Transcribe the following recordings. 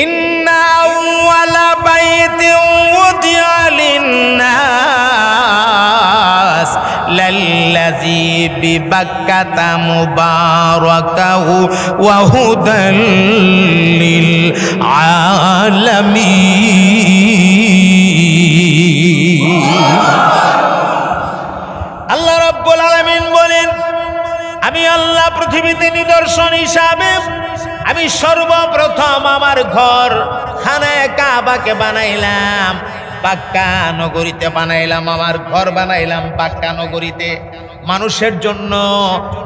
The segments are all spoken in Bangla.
ইন্না আউওয়ালা বাইতিন উদিআ লিন-নাস লাল্লাযী বিবাক্কাতা মুবারাকাহু ওয়া হুদাল লিল আলামিন। আল্লাহ রাব্বুল আলামিন বলেন, আমি আল্লাহ পৃথিবীতে নিদর্শন হিসাবে আমি সর্বপ্রথম আমার ঘর খানায়ে কাবাকে বানাইলাম, পাক্কা নগরীতে বানাইলাম। আমার ঘর বানাইলাম পাক্কা নগরীতে, মানুষের জন্য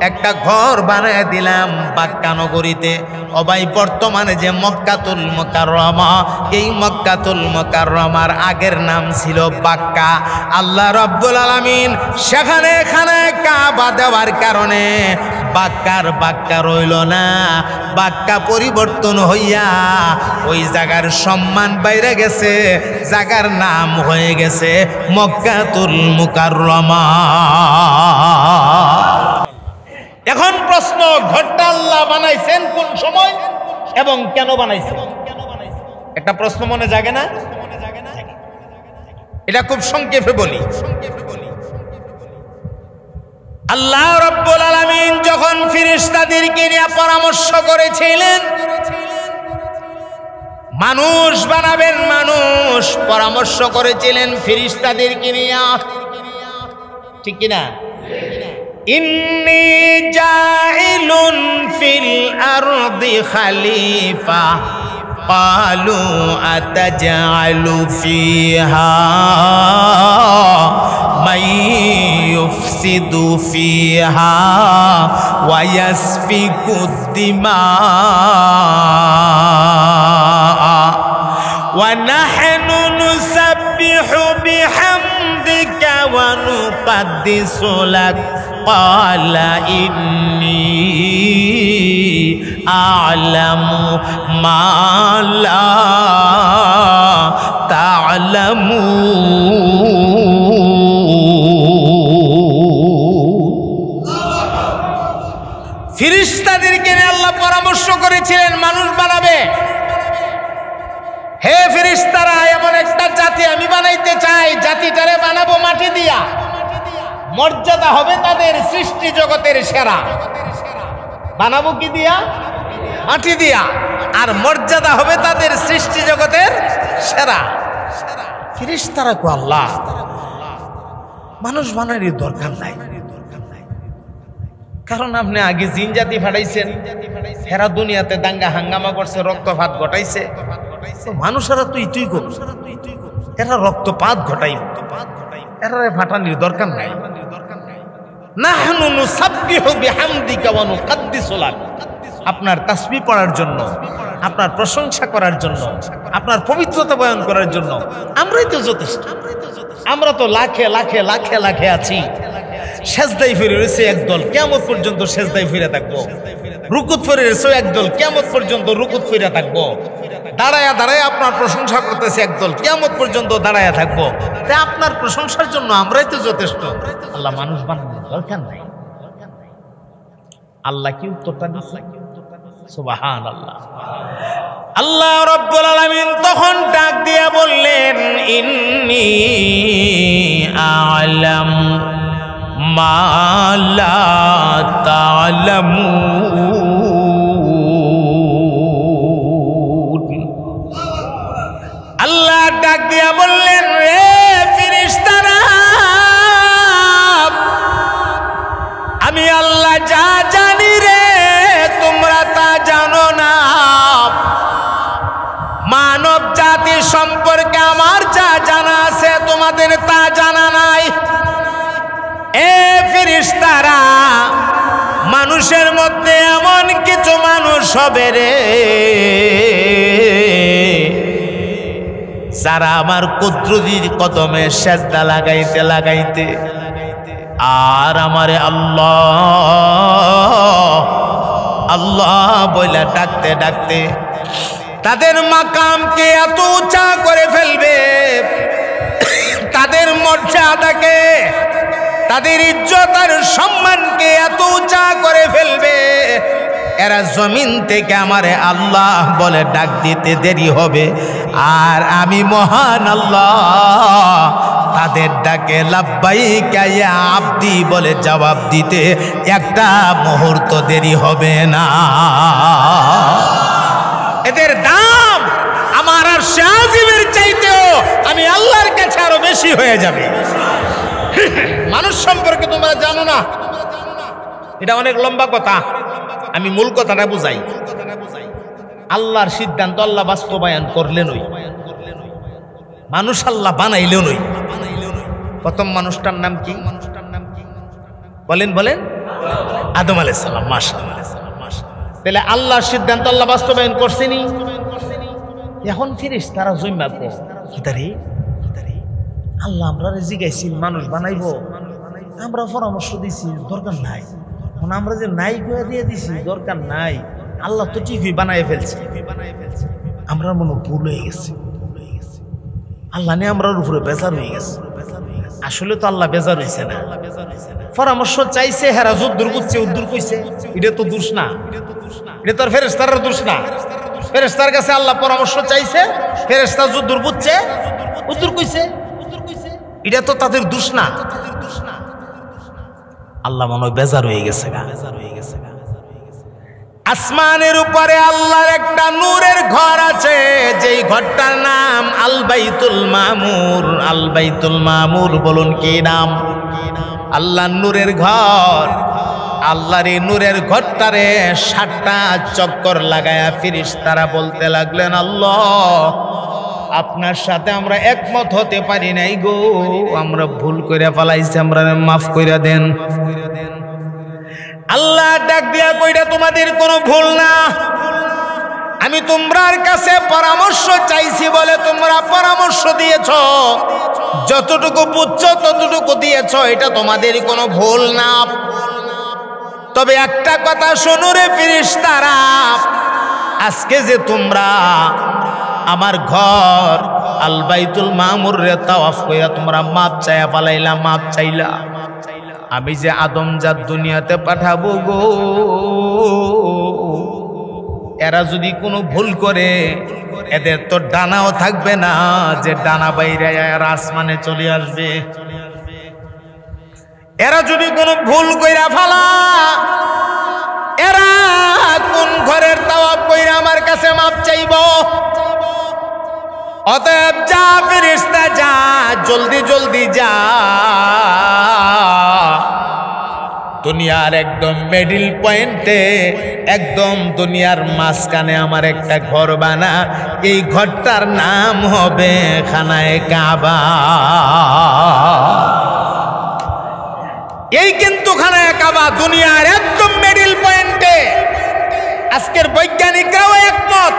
একটা ঘর বানায় দিলাম পাক্কা নগরীতে। ও ভাই, বর্তমানে যে মক্কাতুল মুকাররমা, এই মক্কাতুল মুকাররমার আগের নাম ছিল বাক্কা। আল্লাহ রাব্বুল আলামিন সেখানে খানায়ে কাবা দেওয়ার কারণে বাক্কা রইল না, বাক্কা পরিবর্তন হইয়া ওই জায়গার সম্মান বাইরে গেছে, জায়গার নাম হয়ে গেছে মক্কাতুল মুকাররমা। এখন প্রশ্ন, ঘরটা আল্লাহ বানাইছেন কোন সময় এবং কেন বানাইছেন? একটা প্রশ্ন মনে জাগে না? এটা খুব সংক্ষেপে বলি। আল্লাহ রাব্বুল আলামিন যখন ফেরেশতাদেরকে নিয়ে পরামর্শ করেছিলেন মানুষ বানাবেন, মানুষ পরামর্শ করেছিলেন ফেরেশতাদেরকে নিয়ে, ঠিক কিনা? ইন্নী জাইলুন ফিল আরদি খলিফা ক্বালু আতাজআলু ফিহা মান ইউফসিদু ফিহা ওয়া ইয়াসফিকুদ দিমা ওয়া নাহনু নুসাব্বিহু বিহামদিকা ওয়া নুকদ্দিসু লাক ক্বালা ইন্নী আ'লামু মা লা তা'লামুন। ফেরেশতাদেরকে নিয়ে আল্লাহ পরামর্শ করেছিলেন মানুষ বানাবে। হে ফেরেশতারা, এমন একটা জাতি আমি বানাইতে চাই, জাতিটারে বানাবো মাটি দিয়া, মর্যাদা হবে তাদের সৃষ্টি জগতের সেরা। বানাবো কি দিয়া? মাটি দিয়া। আর মর্যাদা হবে তাদের সৃষ্টি জগতের সেরা। ফেরেশতারা কো আল্লাহ, মানুষ বানানোর দরকার নাই, কারণ আপনি আগে জিন জাতি ফাটাইছেন, এরা দুনিয়াতে দাঙ্গা হাঙ্গামা করছে, রক্তপাত ঘটাইছে। মানুষেরা তুই তুই কর, এরা রক্তপাত ঘটাই, এরা ফাটানোর দরকার নাই। নাহনু নুসাব্বিহু বিহামদিকা ওয়া নুকদ্দিসু লাক, আপনার তাসবিহ পড়ার জন্য, আপনার প্রশংসা করার জন্য, আপনার পবিত্রতা বয়ান করার জন্য আমরাই তো যথেষ্ট। আমরা তো লাখে লাখে লাখে লাখে আছি, সেজদায় ফিরে রয়েছে একদল, কিয়ামত পর্যন্ত সেজদায় ফিরে থাকবো। রুকুত ফিরে রয়েছে একদল, কিয়ামত পর্যন্ত রুকুত ফিরে থাকবো। দাঁড়ায়া দাঁড়ায় আপনার প্রশংসা করতেছে একদল, কিয়ামত পর্যন্ত দাঁড়ায়া থাকবো। তাই আপনার প্রশংসার জন্য আমরাই তো যথেষ্ট। আল্লাহ মানুষ বানানোর দরকার নাই। আল্লাহ কি উত্তরটা দিচ্ছে? সুবহানাল্লাহ। আল্লাহ রাব্বুল আলামিন তখন ডাক দিয়া বললেন, ইন্নী আ'লামু মা লা তা'লামুন। আল্লাহ ডাক দিয়া বললেন, রে ফেরেশতারা, আমি আল্লাহ যা জানি রে তোমরা তা জানো না। মানব জাতি সম্পর্কে আমার যা জানা আছে তোমাদের তা জানা নাই। এ ফেরেশতারা, মানুষের মধ্যে এমন কিছু মানুষ হবে রে যারা আমার কুদরতির কদমে সেজদা লাগাইতে লাগাইতে আর আমারে আল্লাহ আল্লাহ বইলা ডাকতে ডাকতে তাদের মাকামকে এত উঁচা করে ফেলবে, তাদের মর্যাদাকে, তাদের ইজ্জত আর সম্মানকে এত উঁচা করে ফেলবে, এরা জমিন থেকে আমারে আল্লাহ বলে ডাক দিতে দেরি হবে, আর আমি মহান আল্লাহ তাদের ডাকে লাব্বাইকা ইয়া আব্দি বলে জবাব দিতে একটা মুহূর্ত দেরি হবে না। এদের দাম আমার আর শাহজিবের চাইতেও আমি আল্লাহর কাছে আরো বেশি হয়ে যাবে। মানুষ সম্পর্কে তোমরা জানো না, এটা অনেক লম্বা কথা, আমি মূল কথাটা বুঝাই। আল্লাহর সিদ্ধান্ত আল্লাহ বাস্তবায়ন করলেন ওই মানুষ, আল্লাহ বানাইলেন ওই। প্রথম মানুষটার নাম কি বলেন? বলেন আদম আলাইহিস সালাম। মাশাআল্লাহ। তাহলে আল্লাহর সিদ্ধান্ত আল্লাহ বাস্তবায়ন করছেনি। এখন ফেরেশতারা জন্মা কো কিতারে আল্লাহ আমরা জিজ্ঞাসি মানুষ বানাইবো, আমরা পরামর্শ দিছি দরকার নাই, আমরা যে নাই কয়ে দিয়ে দিছি দরকার নাই, আল্লাহ তো ঠিকই বানাই ফেলছে। আমরা মনে ভুল হয়ে গেছে, আল্লাহ নিয়ে আমরা উপরে বেজার হয়ে গেছে। আসলে তো আল্লাহ বেজার হয়েছে না, পরামর্শ চাইছে, হেরা যদ্দুর বুঝছে উদ্দুর কইছে, এটা তো দোষ না, এটা তো ফেরেশতার দোষ না। ফেরেশতার কাছে আল্লাহ পরামর্শ চাইছে, ফেরেশতা যদ্দুর বুঝছে উদ্দুর কইছে, এটা তো তাদের দোষ না। আল্লাহ মনে হয় বেজার হয়ে গেছে। আসমানের উপরে আল্লাহর একটা নূরের ঘর আছে, যেই ঘরটার নাম আল বাইতুল মামুর। আল বাইতুল মামুর বলুন কি নাম? আল্লাহর নূরের ঘর। আল্লাহর এই নূরের ঘরটারে 7টা চক্কর লাগায়া ফেরেশতারা বলতে লাগলেন, আল্লাহ আপনার সাথে আমরা একমত হতে পারি নাই গো, আমরা ভুল করে ফেলাইছি, আমরা মাফ করে দেন। আল্লাহ ডাক দিয়া কইরা তোমাদের কোনো ভুল না, আমি তোমার কাছে পরামর্শ চাইছি বলে তোমরা পরামর্শ দিয়েছ, যতটুকু বুঝছো ততটুকু দিয়েছ, এটা তোমাদের কোনো ভুল না। তবে একটা কথা শোনো রে ফেরেশতারা, আজকে যে তোমরা আমার ঘর আল বাইতুল মামুর রে তাওয়াফ কইরা তোমরা মাপ চাইয়া পালাইলা, মাপ চাইলা, আমি যে আদম জাত দুনিয়াতে পাঠাবো গো, এরা যদি কোনো ভুল করে এদের তো ডানাও থাকবে না, যে ডানা বাইরে এরা আসমানে চলে আসবে। এরা যদি কোনো ভুল কইরা ফেলা, এরা কোন ঘরের তাওয়াফ কইরা আমার কাছে মাপ চাইব? অতএব যা ফেরেশতা যা, জলদি জলদি যা, দুনিয়ার একদম মিডল পয়েন্টে, একদম দুনিয়ার মাঝখানে আমার একটা ঘর বানা, এই ঘরটার নাম হবে খানায়ে কাবা। এই কিন্তু খানায়ে কাবা দুনিয়ার একদম মিডল পয়েন্টে। আজকের বৈজ্ঞানিকরাও একমত,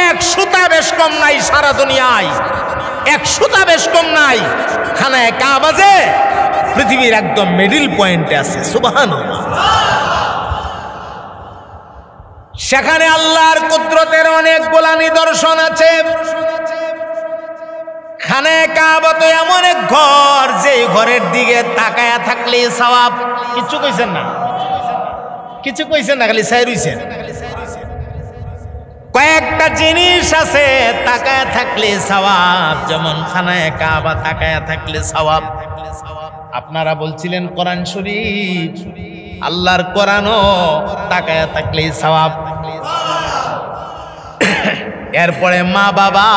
এক সুতা বেশ কম নাই সারা দুনিয়ায়, এক সুতা বেশ কম নাই। খানায়ে কাবা যে পৃথিবীর একদম মিডল পয়েন্টে আছে। সুবহানাল্লাহ। সেখানে আল্লাহর কুদরতের অনেকগুলা নিদর্শন আছে। খানায়ে কাবা তো এমন এক ঘর, যে ঘরের দিকে তাকায়া থাকলে সওয়াব। কিছু কইছেন না, কিছু কইছেন না, খালি সাই রইছেন। কয়েকটা জিনিস আছে তাকায়া থাকলে সওয়াব, যেমন খানায়ে কাবা তাকায়া থাকলে সওয়াব। আপনারা বলছিলেন কোরআন শরীফ, আল্লাহর কোরআনও তাকায়া থাকলে সওয়াব। এরপরে মা বাবা,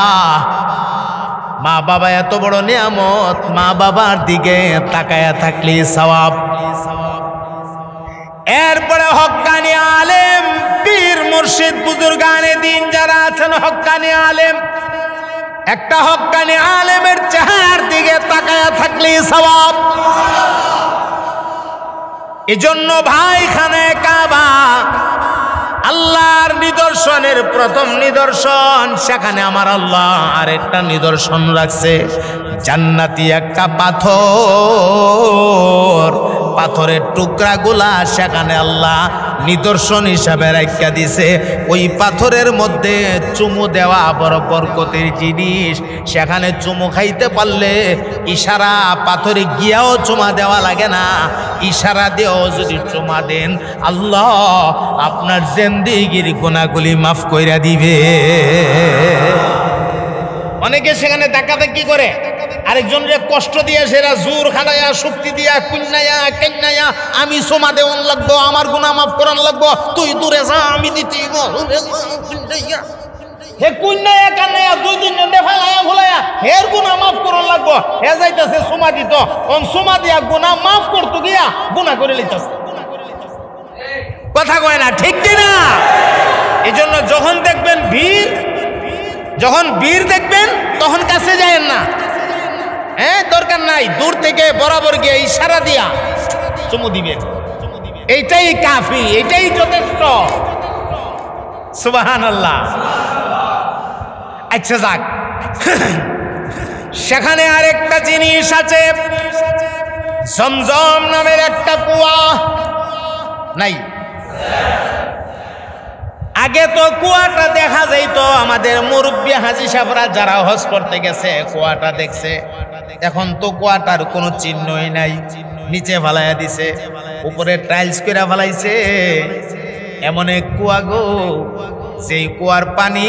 মা বাবা এত বড় নিয়ামত, মা বাবার দিকে তাকায়া থাকলে সওয়াব। এরপরে হক্কানি আলেম, পীর মুর্শিদ বুজুর্গানে দিন যারা আছেন, হক্কানি আলেম, একটা হক্কানি আলেমের চেহারার দিকে তাকায়া থাকলে সওয়াব। এজন্য ভাই খানায়ে কাবা আল্লাহর নিদর্শনের প্রথম নিদর্শন। সেখানে আমার আল্লাহ আরেকটা নিদর্শন রাখছে, জান্নাতি একটা পাথর, পাথরের টুকরাগুলা সেখানে আল্লাহ নিদর্শন হিসাবে রাখা দিছে। ওই পাথরের মধ্যে চুমু দেওয়া বড় বরকতের জিনিস। সেখানে চুমু খাইতে পারলে ইশারা পাথরে গিয়াও চুমা দেওয়া লাগে না, ইশারা দিয়েও যদি চুমা দেন আল্লাহ আপনার জিন্দেগির গুনাহগুলি মাফ কইরা দিবে। অনেকে সেখানে ডাকাডাকি করে, আরেকজনের কষ্ট দিয়ে সেরা জোর খাটাইয়া শক্তি দিয়া কুন্নাইয়া কেন্নাইয়া আমি সোমা দেওয়ান লাগবো, আমার গুনাহ মাফ করান লাগবো, তুই দূরে যা আমি দিতে হে কুন্নাইয়া কান্নাইয়া 2 দিন দেখালাইয়া ভুলাইয়া হের গুনাহ মাফ করান লাগবো। হে যাইতাছে সোমা দিত, অন সোমা দিয়া গুনাহ মাফ করতে গিয়া গুনাহ করে লইতাছে। কথা কয় না, ঠিক কি না? এজন্য যখন দেখবেন ভিড়, যখন ভিড় দেখবেন তখন কাছে যায়েন না, হ্যাঁ দরকার নাই, দূর থেকে বরাবর গিয়ে ইশারা দিয়া চুমু দিবেন, এইটাই কাফি, এইটাই যথেষ্ট। সুবহানাল্লাহ। আচ্ছা যাক, সেখানে আরেকটা জিনিস আছে, জমজম নামের একটা কুয়া নাই। আগে তো কুয়াটা দেখা যাইতো, আমাদের মুরব্বী হাজী সাহেবরা যারা হজ করতে গেছে কুয়াটা দেখছে। এখন তো কুয়াটার কোনো চিহ্নই নাই, নিচে ফালাইয়া দিছে, উপরে টাইলস করে ফালাইছে। এমন এক কুয়া গো, সেই কুয়ার পানি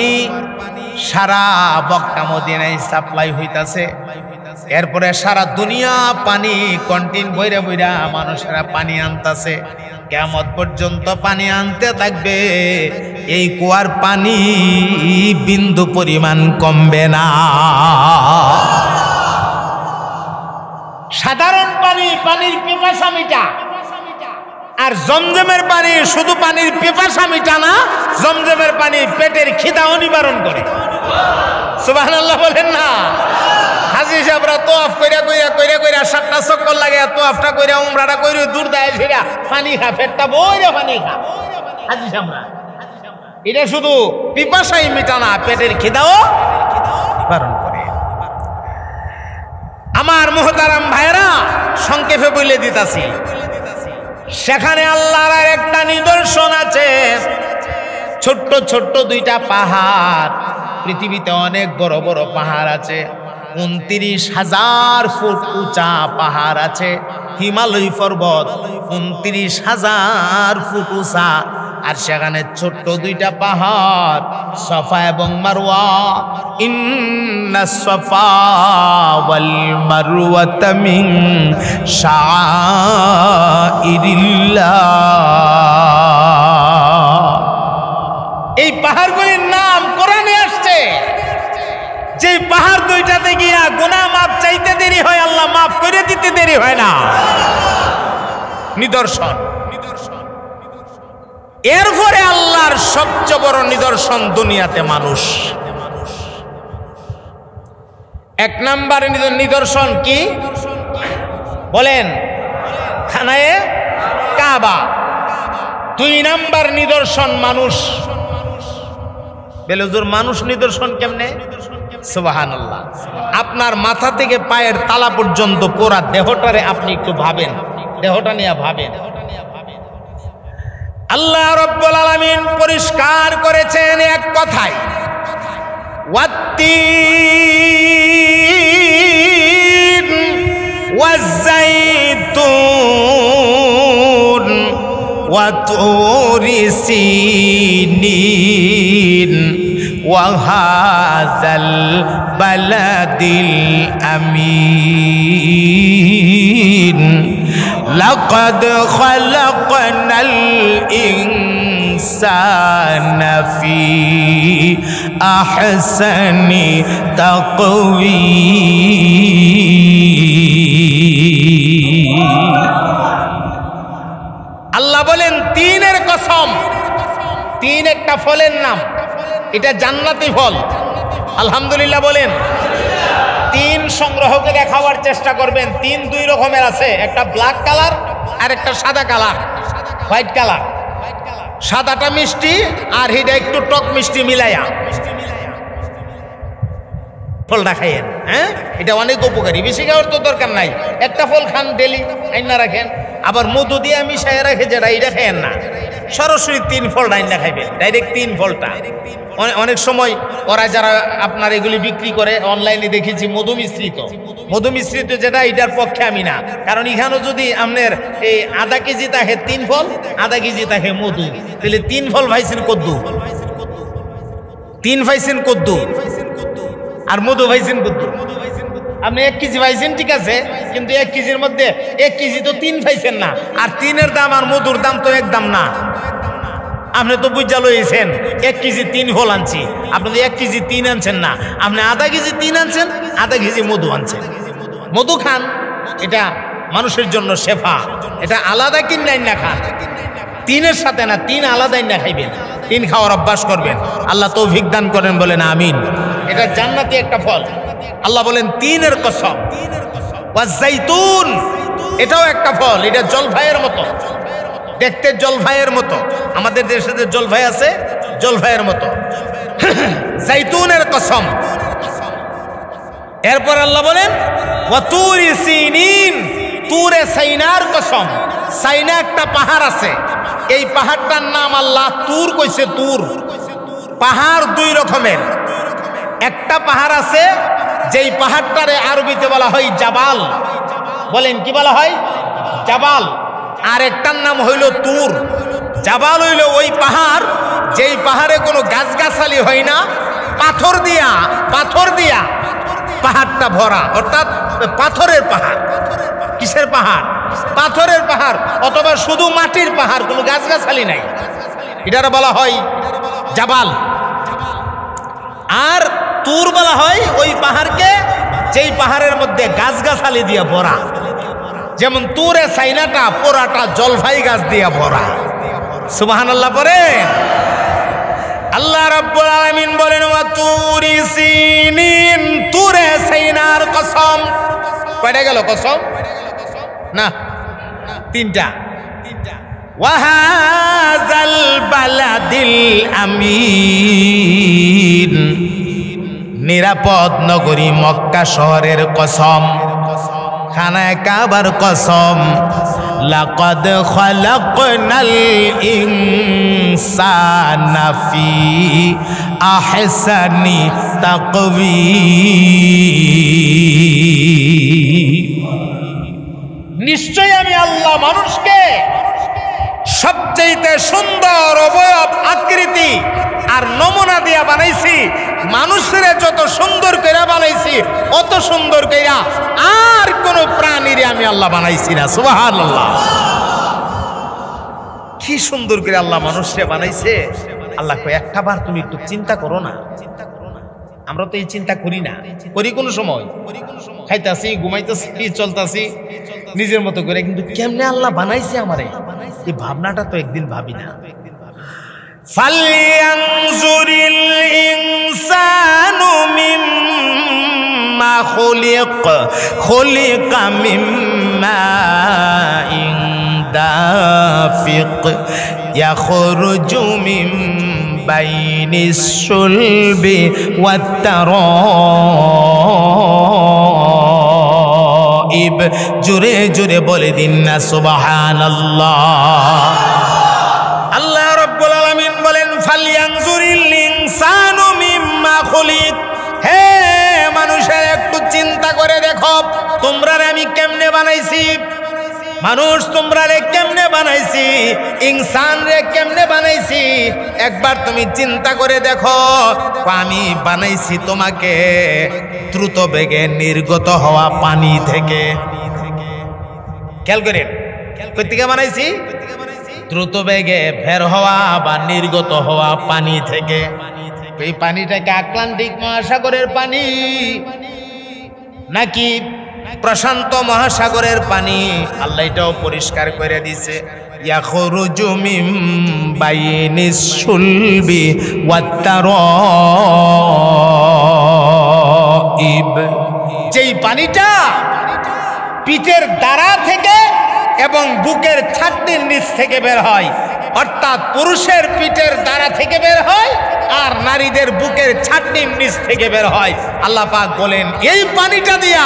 সারা মক্কা মদিনায় সাপ্লাই হইতাছে। এরপরে সারা দুনিয়া পানি কন্টিন বইরা বইরা মানুষেরা পানি আনতাছে, কিয়ামত পর্যন্ত পানি আনতে থাকবে। এই কুয়ার পানি বিন্দু পরিমাণ কমবে না। সাধারণ পানি, পানির পিপাসা মিটা, আর জমজমের পানি শুধু পানির পিপাসা মিটা না, জমজমের পানি পেটের খিদাও নিবারণ করে। সুবহানাল্লাহ বলেন না? হাজী সাহেবরা তোয়াফ কইরা কইরা কইরা কইরা 7টা চক্কর লাগে, তোয়াফটা কইরা উমরাটা কইরা দূর দায় ফিরা পানি খা, পেটটা বইরা পানি খা হাজী সাহেবরা। এটা শুধু পিপাসাই মিটা না, পেটের খিদাও নিবারণ করে। আমার মুহতারাম ভাইরা, সংক্ষেপে বলে দিতাছি, সেখানে আল্লাহর একটা নিদর্শন আছে। ছোট্ট ছোট্ট 2টা পাহাড়, পৃথিবীতে অনেক বড় বড় পাহাড় আছে, 29,000 ফুট উঁচা পাহাড় আছে। হিমালয় পর্বত 29,000 ফুট উঁচা, আর সেখানে ছোট্ট 2টা পাহাড়, সফা এবং মারওয়া। ইন্নাস সফা ওয়াল মারওয়াতা মিন শাআইরিল্লাহ। এই পাহাড়গুলির নাম কোরআনে আসছে। যে পাহাড় 2টাতে গিয়া গুনাহ মাফ চাইতে দেরি হয়, আল্লাহ মাফ করে দিতে দেরি হয় না। নিদর্শন। এরপরে আল্লাহর সবচেয়ে বড় নিদর্শন দুনিয়াতে মানুষ। 1 নাম্বার নিদর্শন কি বলেন? খানায়ে কাবা। 2 নাম্বার নিদর্শন মানুষ। বেলুজুর মানুষ নিদর্শন কেমনে? সুবহানাল্লাহ। আপনার মাথা থেকে পায়ের তালা পর্যন্ত পুরা দেহটারে আপনি একটু ভাবেন, দেহটা নিয়ে ভাবেন। আল্লাহ রাব্বুল আলামিন পরিষ্কার করেছেন এক কথায়, ওয়াত্তিন ওয়াজ্জাইতুন ওয়া তুরি সিনিন ওয়া হাযাল বালাদিল আমিন লাকাদ খালাকনাল ইনসানা ফি আহসানি তাকওয়িম। আল্লাহ বলেন 3-এর কসম। 3 একটা ফলের নাম, এটা জান্নাতি ফল। আলহামদুলিল্লাহ বলেন। 3 সংগ্রহ করে খাওয়ার চেষ্টা করবেন। 3 2 রকমের আছে, একটা ব্ল্যাক কালার আর একটা সাদা কালার, হোয়াইট কালার। সাদাটা মিষ্টি আর হিডা একটু টক মিষ্টি মিলাইয়া ফলটা খাইয়েন। হ্যাঁ, এটা অনেক উপকারী, বেশি খাওয়ার তো দরকার নাই। একটা ফল খান ডেলি, আইনা রাখেন, আবার মধু দিয়ে মিশাই রাখে যেটা এটা খাইয়েন না, সরাসরি 3 ফল ডাইনা খাইবেন, ডাইরেক্ট 3 ফলটা। অনেক সময় ওরা যারা আপনার এগুলি বিক্রি করে অনলাইনে দেখেছি মধু মিশ্রিত যেটা, এটার পক্ষে আমি না। কারণ এখানে যদি আপনার এই আধা কেজি থাকে 3 ফল, আধা কেজি থাকে মধু, তাহলে 3 ফল ভাইছেন কদ্দু, 3 ভাইছেন কদ্দু, আর মধু ভাইছেন কদ্দু। আপনি 1 কেজি পাইছেন ঠিক আছে, কিন্তু 1 কেজির মধ্যে 1 কেজি তো 3 পাইছেন না, আর 3-এর দাম আর মধুর দাম তো এক দাম না। আপনি তো বুঝা লইছেন 1 কেজি 3 ফল আনছি, আপনি তো 1 কেজি 3 আনছেন না, আপনি আধা কেজি 3 আনছেন, আধা কেজি মধু আনছেন। মধু খান, এটা মানুষের জন্য শেফা, এটা আলাদা কিনাই না খান, 3-এর সাথে না, 3 আলাদাই না খাইবেন, 3 খাওয়ার অভ্যাস করবেন। আল্লাহ তৌফিক দান করেন, বলেন আমিন। এটা জান্নাতি একটা ফল, আল্লাহ বলেন 3-এর কসম। ওয়াজাইতুন, এটাও একটা ফল, এটা জলফাইয়ের মতো দেখতে, জলফাইয়ের মতো। আমাদের দেশে যে জলফাই আছে, জলফাইয়ের মতো। জাইতুনের কসম। এরপর আল্লাহ বলেন ওয়াতুরি সিনিন, তুরে সাইনার কসম। সাইনা একটা পাহাড় আছে, এই পাহাড়টার নাম আল্লাহ তুর কইছে। তুর পাহাড় 2 রকমের। একটা পাহাড় আছে যেই পাহাড়টারে আরবিতে বলা হয় জাবাল। বলেন কি বলা হয়? জাবাল। আর একটার নাম হইল তুর। জাবাল হইল ওই পাহাড় যেই পাহাড়ে কোনো গাছগাছালি হয় না, পাথর দিয়া পাহাড়টা ভরা, অর্থাৎ পাথরের পাহাড়। কিসের পাহাড়? পাথরের পাহাড়, অথবা শুধু মাটির পাহাড়, কোনো গাছগাছালি নাই, এটারে বলা হয় জাবাল। আর তুর বলা হয় ওই পাহাড়কে যেই পাহাড়ের মধ্যে গাছগাছালি দিয়ে ভরা, যেমন তুরে সাইনাটা পোড়াটা জলফাই গাছ দিয়ে ভরা। সুবহানাল্লাহ পড়েন। আল্লাহ রাব্বুল আলামিন বলেন ওয়াতুরি সিনিন, তুরে সাইনার কসম। কয়টা গেল কসম? না, 3টা। ওয়াহাযাল বালাদিল আমিন, নিরাপদ নগরী মক্কা শহরের কসম, খানায়ে কাবার কসম। লাকাদ খালাকনাল ইনসানা ফি আহসানি তাকওয়ীম, নিশ্চয় আমি আল্লাহ মানুষকে সবচেয়ে সুন্দর অবয়ব, আকৃতি আর নমুনা দিয়া বানাইছি। মানুষের যত সুন্দর কইরা বানাইছি, অত সুন্দর কইরা আর কোন প্রাণীরে আমি আল্লাহ বানাইছি না। সুবহানাল্লাহ। কি সুন্দর করে আল্লাহ মানুষকে বানাইছে। আল্লাহ কয় একটা বার তুমি একটু চিন্তা করো না। আমরা তো এই চিন্তা করি না, করি কোন সময়? খাইতাছি, ঘুমাইতাছি, চলতাছি নিজের মতো করে, কিন্তু কেমনে আল্লাহ বানাইছে আমারে, এই ভাবনাটা তো একদিন ভাবি না। ফালয়ানজুরিল ইনসানু মিম্মা খুলিকা মিম্মা দাফিক ইয়াখরুজু মিন বাইনিস সুলবি ওয়াত তারাইব। জোরে জোরে বলে দিন না সুবহানাল্লাহ। আল্লাহ রাব্বুল আলামিন বলেন ফালয়ানজুরিল ইনসানু মিম্মা খুলিক, হে মানুষের একটু চিন্তা করে দেখো তোমরা আমি কেমনে বানাইছি। মানুষ তোমরা রে কেমনে বানাইছি, ইনসান রে কেমনে বানাইছি, একবার তুমি চিন্তা করে দেখো। আমি বানাইছি তোমাকে দ্রুত বেগে নির্গত হওয়া পানি থেকে। খেয়াল করেন, কই থেকে বানাইছি? দ্রুত বেগে বের হওয়া বা নির্গত হওয়া পানি থেকে। এই পানিটাকে আটলান্টিক মহাসাগরের পানি নাকি প্রশান্ত মহাসাগরের পানি? আল্লাহ এটাও পরিষ্কার করে দিছে। ইয়াখরুজু মিন বাইনিস সুলবি ওয়াত তারাইব, যেই পানিটা পিঠের দ্বারা থেকে এবং বুকের ছাতির নিচ থেকে বের হয়, অর্থাৎ পুরুষের পিঠের দ্বারা থেকে বের হয় আর নারীদের বুকের ছাতির নিচ থেকে বের হয়। আল্লাহ পাক বলেন এই পানিটা দিয়া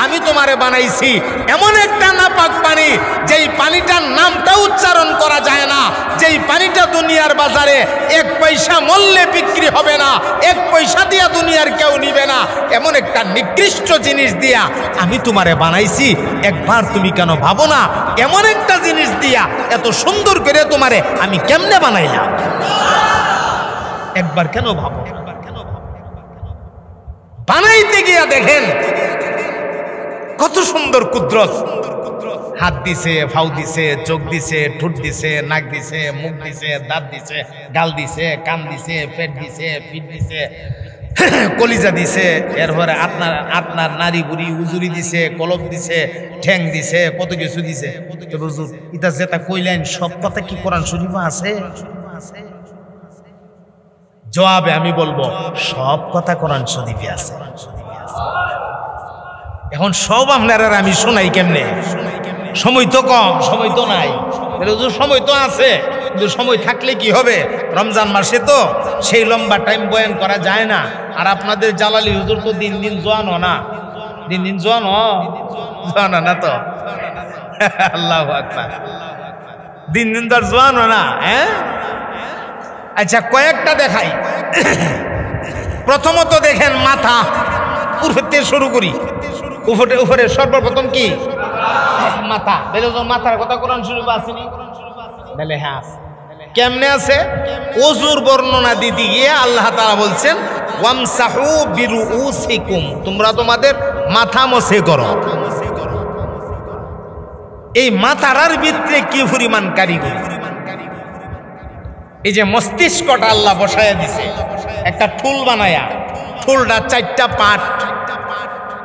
আমি তোমারে বানাইছি এমন একটা নাপাক পানি, যেই পানিটার নামটা উচ্চারণ করা যায় না, যেই পানিটা দুনিয়ার বাজারে 1 পয়সা মূল্যে বিক্রি হবে না, 1 পয়সা দিয়া দুনিয়ার কেউ নিবে না, এমন একটা নিকৃষ্ট জিনিস দিয়া আমি তোমারে বানাইছি। একবার তুমি কেন ভাবো না এমন একটা জিনিস দিয়া এত সুন্দর করে তোমারে আমি কেমনে বানাইলাম? একবার কেন ভাবো? বানাইতে গিয়া দেখেন কত সুন্দর কুদরত। হাত দিছে, ফাউ দিছে, চোখ দিছে, ঠোঁট দিছে, নাক দিছে, মুখ দিছে, দাঁত দিছে, গাল দিছে, কান দিছে, পেট দিছে, পিঠ দিছে, কলিজা দিছে, এরপরে আপনার নারী বুড়ি উজুরি দিছে, কলব দিছে, ঠ্যাং দিছে, কত কিছু দিছে। হুজুর ইতা যেটা কইলেন সব কথা কি কোরআন শরীফে আছে? জবাবে আমি বলবো সব কথা কোরআন শরীফে আছে। এখন সব আপনারা আমি শোনাই কেমনে? সময় তো কম, সময় তো নাই। সময় তো আছে, কিন্তু সময় থাকলে কি হবে? রমজান মাসে তো সেই লম্বা টাইম বয়ান করা যায় না। আর আপনাদের জালালি হুজুর তো দিন দিন জোয়ান না, দিন দিন জোয়ান না তো। আল্লাহু আকবার, দিন দিন তো আর জোয়ান না। হ্যাঁ আচ্ছা, কয়েকটা দেখাই। প্রথমত দেখেন মাথা, উপরে শুরু করি। উপরে সর্বপ্রথম কি? মাথা। মাথার কথা কোরআন শরীফে আসেনি? বলে হ্যাঁ আছে। কেমনে আছে? ওযুর বর্ণনা দিতে গিয়ে আল্লাহ তাআলা বলছেন ওয়ামসাহু বিরুউসিকুম, তোমরা তোমাদের মাথা মসে করো। এই মাথার ভিতরে কি পরিমাণ কারিগরি! এই যে মস্তিষ্কটা আল্লাহ বসায়া দিছে একটা ঠুল বানায়া, ঠুলটা 4টা পার্ট,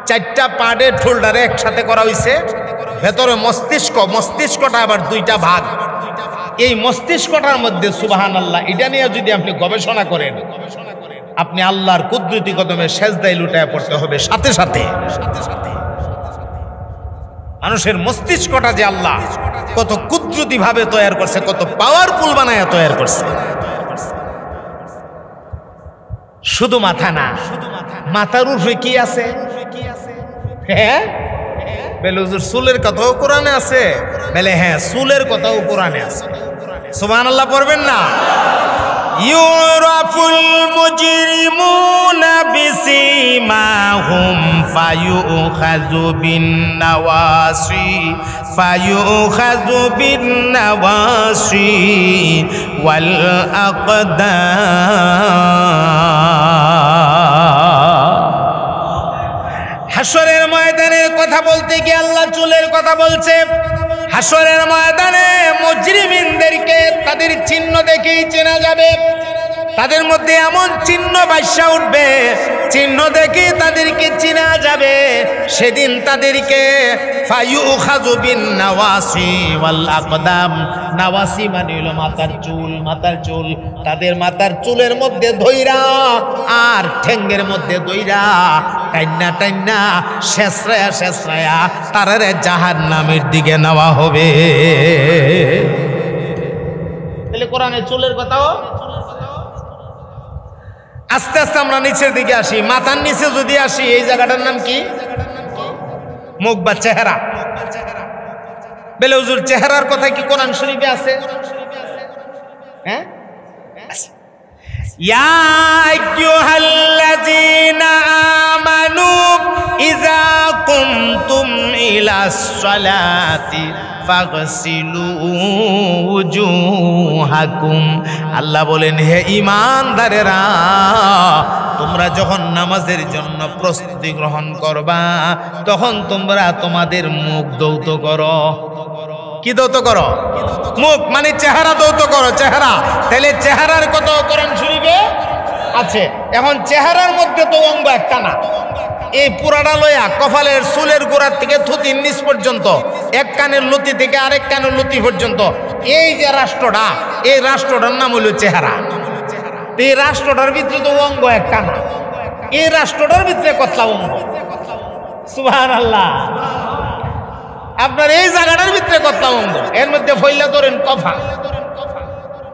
4টা পার্টে ঠুলটারে একসাথে করা হয়েছে। ভেতরে মস্তিষ্কটা আবার 2টা ভাগ। এই মস্তিষ্কটার মধ্যে সুবহানাল্লাহ, এটা নিয়ে যদি আপনি গবেষণা করেন, আপনি আল্লাহর কুদরতি কদমে সেজদায় লুটায় পড়তে হবে সাথে সাথে। মানুষের মস্তিষ্কটা যে আল্লাহ কত কুদরতি ভাবে তৈরি করছে, কত পাওয়ারফুল বানায় তৈরি করছে। শুধু মাথা না, মাথার উপরে কি আছে? হ্যাঁ বেলুজুর চুলের কথাও কোরআনে আছে। বলে হ্যাঁ, চুলের কথাও কোরআনে আছে। সুবহানাল্লাহ পড়বেন না? ইউরাফুল মুজরিমুনা বিসিমাহুম ফায়ুখাযু বিন্নাওয়াসি ওয়াল আকদাম। হাসরের ময়দানের কথা বলতে গিয়ে আল্লাহ চুলের কথা বলছে। হাসরের ময়দানে মুজরিমিনদেরকে তাদের চিহ্ন দেখেই চেনা যাবে। তাদের মধ্যে এমন চিহ্ন ভাইসা উঠবে, চিহ্ন দেখে তাদেরকে চেনা যাবে। সেদিন তাদেরকে ফায়ুখাযু বিন্নাওয়াসি ওয়াল আকদাম, নাওয়াসি মানে হলো মাথার চুল, মাথার চুল। তাদের মাথার চুলের মধ্যে ধইরা আর ঠ্যাঙ্গের মধ্যে ধইরা টাইনা টাইনা শেষরায়া তারারে জাহান্নামের দিকে নেওয়া হবে। তাহলে কোরআনে চুলের কথাও। আস্তে আস্তে আমরা নিচের দিকে আসি। মাথার নিচে যদি আসি, এই জায়গাটার নাম কি? মুখ বা চেহারা। বেলে হুজুর চেহারার কথা কি কোরআন শরীফে আছে? হ্যাঁ, ইয়া আইয়ুহাল্লাযীনা আমানু ইযা কুমতুম ইলাস সালাতি ফাগসিলু উজুহাকুম। আল্লাহ বলেন, হে ঈমানদারেরা, তোমরা যখন নামাজের জন্য প্রস্তুতি গ্রহণ করবা, তখন তোমরা তোমাদের মুখ ধৌত করো। কি ধৌত করো? মুখ মানে চেহারা ধৌত করো, চেহারা। তাহলে চেহারার কত কোরআন শরীফে আছে? এখন চেহারার মধ্যে তো অঙ্গ একটা না, এই পুরাটা লয়া কপালের চুলের গোড়ার থেকে থুতির নিচ পর্যন্ত, এক কানের লতি থেকে আরেক কানের লতি পর্যন্ত, এই যে রাষ্ট্রটা, এই রাষ্ট্রটার নাম হলো চেহারা। এই রাষ্ট্রটার ভিতরে তো অঙ্গ একটা না, এই রাষ্ট্রটার ভিতরে কতলা অঙ্গ। সুবহানাল্লাহ। আপনার এই জায়গাটার ভিতরে কতলা অঙ্গ, এর মধ্যে ফইলা ধরেন কফাল।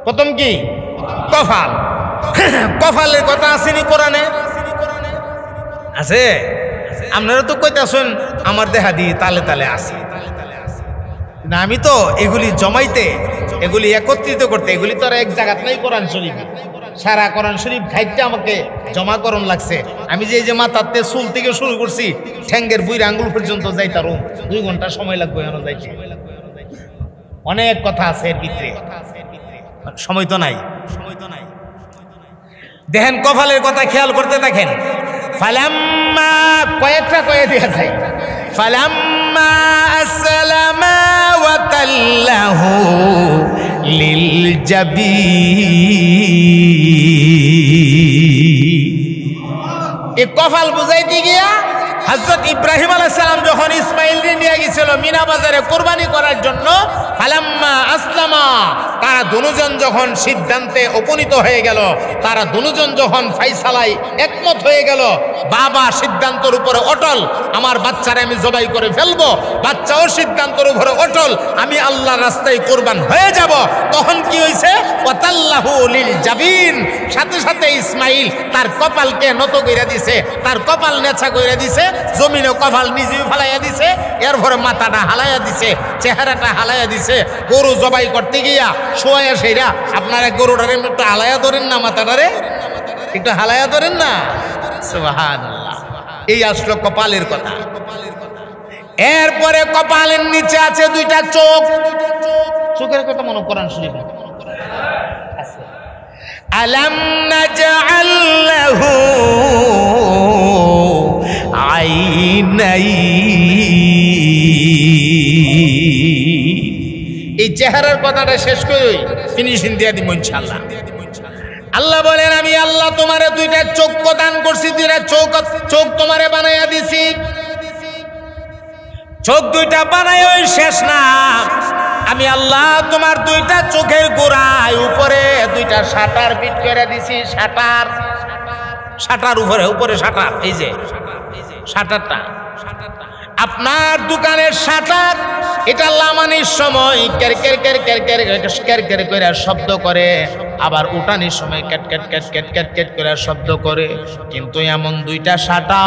প্রথম কি? কফাল। কপালের কথা আসেনি কোরআনে? আছে? আপনারা তো কইতাছেন আমার দেহা দিয়ে তালে তালে আছে না। আমি তো এগুলি জমাইতে, এগুলি একত্রিত করতে, এগুলি তো আর এক জায়গাত নাই। কোরআন শরীফ, সারা কোরআন শরীফ খাইতে আমাকে জমাকরণ লাগছে। আমি যে মাথাতে চুল থেকে শুরু করছি ঠ্যাঙ্গের বুইর আঙ্গুল পর্যন্ত যাইতারও 2 ঘন্টা সময় লাগবে এখনো যাইতে। অনেক কথা আছে এর ভিতরে, সময় তো নাই। দেখেন কপালের কথা খেয়াল করতে থাকেন। ফালাম্মা কয়েকটা কয়ে দেয়া যায়। ফালাম্মা আসলামা ওয়া তাল্লাহু লিল জাবিন। এই কপাল বুঝাইতে গিয়া হযরত ইব্রাহিম আলাইহিস সালাম যখন ইসমাঈলকে নিয়ে গিয়েছিল মিনা বাজারে কুরবানি করার জন্য, ফালাম্মা আসলামা, তারা দুজন যখন সিদ্ধান্তে উপনীত হয়ে গেল, তারা দুজন যখন ফাইসালায় একমত হয়ে গেল, বাবা সিদ্ধান্তের উপরে অটল, আমার বাচ্চারে আমি জবাই করে ফেলবো, বাচ্চাও সিদ্ধান্তের উপরে অটল, আমি আল্লাহর রাস্তায় কুরবান হয়ে যাব। তখন কি হয়েছে? ওয়াতাল্লাহু লিল জাবিন, সাথে সাথে ইসমাঈল তার কপালকে নত কইরা দিছে, তার কপাল নেছা কইরা দিছে, জমিনে কপাল নিজেই ফালাইয়া দিছে, এরপরে মাথাটা হালাইয়া দিছে, চেহারাটা হালাইয়া দিছে। গরু জবাই করতে গিয়া শোয়া সেইরা আপনারা গরুটারে একটু হালাইয়া ধরেন না, মাথাটারে একটু হালাইয়া ধরেন না। সুবহানাল্লাহ। এই আসলো কপালের কথা। এরপরে কপালের নিচে আছে 2টা চোখ। চোখের কথা মনে কোরআন শরীফ আছে। আলাম নাজআল লাহু আইনাইন। এই চেহারার কথাটা শেষ করে ফিনিশিং দিয়ে দিব ইনশাআল্লাহ। আল্লাহ বলেন আমি আল্লাহ তোমারে 2টা চোখ প্রদান করছি, 2টা চোখ তোমারে বানাইয়া দিছি। চোখ 2টা বানাই ওই শেষ না, আমি আল্লাহ তোমার 2টা চোখের গোড়ায় উপরে 2টা শাটার ফিট করে দিছি। শাটার উপরে শাটার, এই যে শাটারটা আপনার দোকানের শাটার, এটা লামানির সময় কের কের কের কের কের কের কের করে শব্দ করে, আবার উঠানির সময় cat cat cat cat cat cat করে শব্দ করে। কিন্তু এমন 2টা শাটার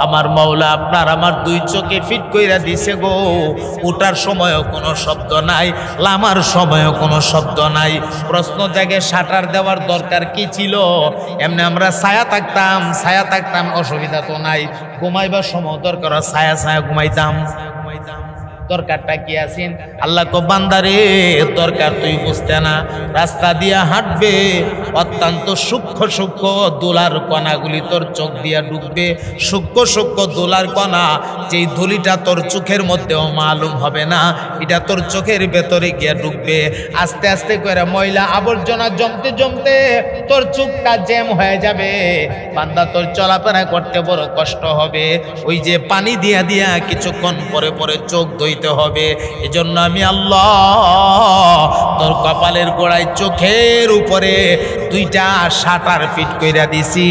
আমার মাওলা আপনার আমার 2 চোখে ফিট কইরা দিছে গো। উঠার সময়ও কোনো শব্দ নাই, লামার সময়ও কোনো শব্দ নাই। প্রশ্ন জাগে শাটার দেওয়ার দরকার কি ছিল? এমনি আমরা ছায়া থাকতাম, অসুবিধা তো নাই। ঘুমাইবার সময় দরকার ছায়া ঘুমাইতাম, দরকারটা কি আছেন? আল্লাহ কো বান্দারে দরকার তুই বুঝতে না, রাস্তা দিয়া হাঁটবে, অত্যন্ত সূক্ষ্ম দোলার কণাগুলি তোর চোখ দিয়া ঢুকবে। সূক্ষ্ম দোলার কণা, যেই ধুলিটা তোর চোখের মধ্যেও মালুম হবে না, এটা তোর চোখের ভেতরে গিয়া ঢুকবে। আস্তে আস্তে করে ময়লা আবর্জনা জমতে তোর চোখটা জ্যাম হয়ে যাবে। বান্দা তোর চলাফেরা করতে বড় কষ্ট হবে। ওই যে পানি দিয়া কিছুক্ষণ পরে চোখ ধুইতে হবে। এজন্য আমি আল্লাহ তোর কপালের গোড়ায় চোখের উপরে 2টা শাটার ফিট কইরা দিছি,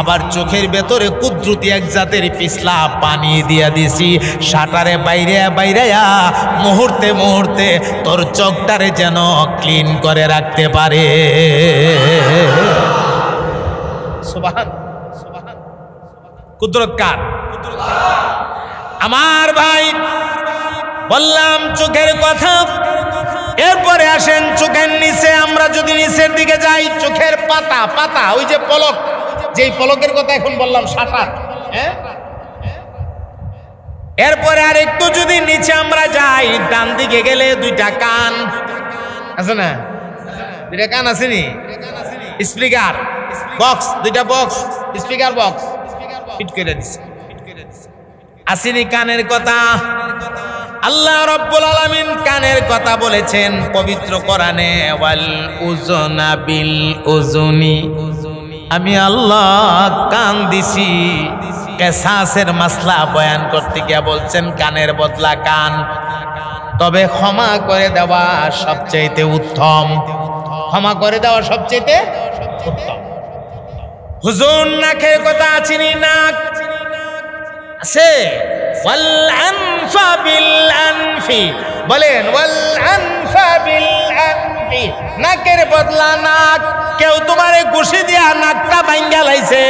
আবার চোখের ভেতরে কুদরতি এক জাতের পিছলা পানি দিয়া দিছি। শাটারে বাইরে মুহূর্তে তোর চোখটারে যেন ক্লিন করে রাখতে পারে। সুবহান কুদরত কার? আমার ভাই বললাম চোখের কথা। এরপরে আসেন চোখের নিচে। আমরা যদি নিচের দিকে যাই, চোখের পাতা, ওই যে পলক, যেই পলকের কথা এখন বললাম শাটার, হ্যাঁ। এরপরে আর একটু যদি নিচে আমরা যাই, ডান দিকে গেলে 2টা কান আছে না? 2টা কান আসেনি? স্পিকার বক্স, 2টা বক্স, স্পিকার বক্স ফিট করে দিছে। আসেনি কানের কথা? আল্লাহ রাব্বুল আলামিন কানের কথা বলেছেন পবিত্র কোরআনে, ওয়াল উযুনা বিল উযুনি। আমি আল্লাহ কান দিছি। কিসাসের মাসলা বয়ান করতে গিয়ে বলছেন কানের বদলা কান, তবে ক্ষমা করে দেওয়া সবচেয়ে উত্তম। ক্ষমা করে দেওয়া সবচেয়ে উত্তম। হুজুর নাকের কথা আছেনি? নাক আছে। ওয়াল আনফা বিল আনফি, বলেন ওয়াল আনফা বিল আনফি। হ্যাপি। নাকের বদলা নাক। কেউ তোমারে ঘুষি দিয়া নাকটা ভাঙ্গা লাইছে,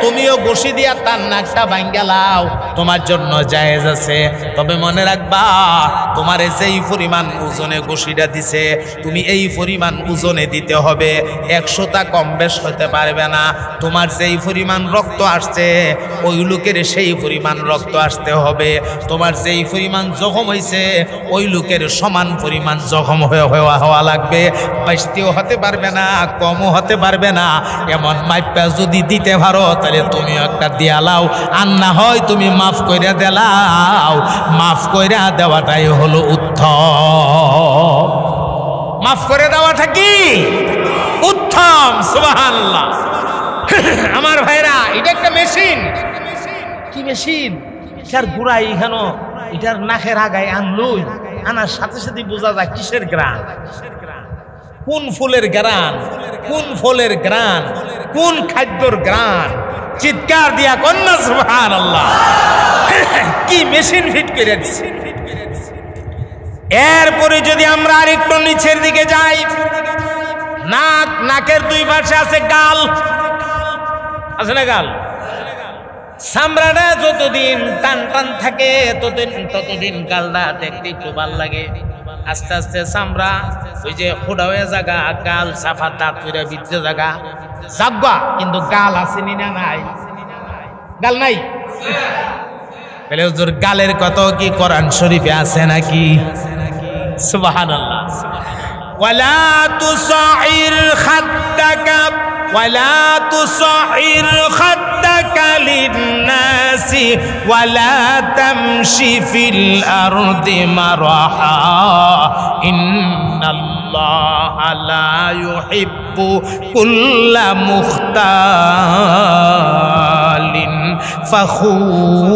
তুমিও ঘুষি দিয়া তার নাকটা ভাঙ্গা লাও, তোমার জন্য জায়েজ আছে। তবে মনে রাখবা, তোমারে যেই পরিমাণ ওজনে ঘুষিটা দিছে, তুমি এই পরিমাণ ওজনে দিতে হবে। 100টা কম বেশ হতে পারবে না। তোমার যেই পরিমাণ রক্ত আসছে, ওই লোকের সেই পরিমাণ রক্ত আসতে হবে। তোমার যেই পরিমাণ জখম হয়েছে, ওই লোকের সমান পরিমাণ জখম হওয়া লাগবে। বেশিও হতে পারবে না, কমও হতে পারবে না। এমন মাইপা যদি দিতে পারো, তাহলে তুমি একটা দিয়া লাও, আর না হয় তুমি মাফ কইরা দেলাও। মাফ কইরা দেওয়াটাই হলো উত্তম। মাফ করে দেওয়াটা কি উত্তম। সুবহানাল্লাহ। আমার ভাইরা, এটা একটা মেশিন। কি মেশিন? এটার গুড়াই এখানো, এটার নাকের আগায় আনলই, আনার সাথে সাথে বোঝা যায় কিসের গ্রান, কোন ফুলের গ্রান, কোন ফলের গ্রান, কোন খাদ্যর গ্রান। চিৎকার দিয়া কন্যা সুবহানাল্লাহ। কি মেশিন ফিট করে দিচ্ছে। এরপরে যদি আমরা আরেকটু নিচের দিকে যাই, নাক, নাকের দুই পাশে আছে গাল, আছে না গাল? চামড়াটা যতদিন টান টান থাকে, ততদিন গালটা দেখতে একটু ভাল লাগে। আস্তে আস্তে চামড়া ওই যে ফোড়া হয়ে জায়গা, গাল সাফা, দাঁত ফিরে ভিতরে জায়গা যাবা, কিন্তু গাল আসেনি না নাই? গাল নাই। বলে হুজুর, গালের কত কি কোরআন শরীফে আছে নাকি? সুবহানাল্লাহ। ওয়ালা তুসাইর খাদ্দাকা ওয়ালা তুসাইর খাদ্দাকা লিন্নাসি ওয়ালা তামশি ফিল আরদি মারহা ইন্নাল্লাহা লা ইউহিব্বু কুল্লা মুখতালিন ফখুর।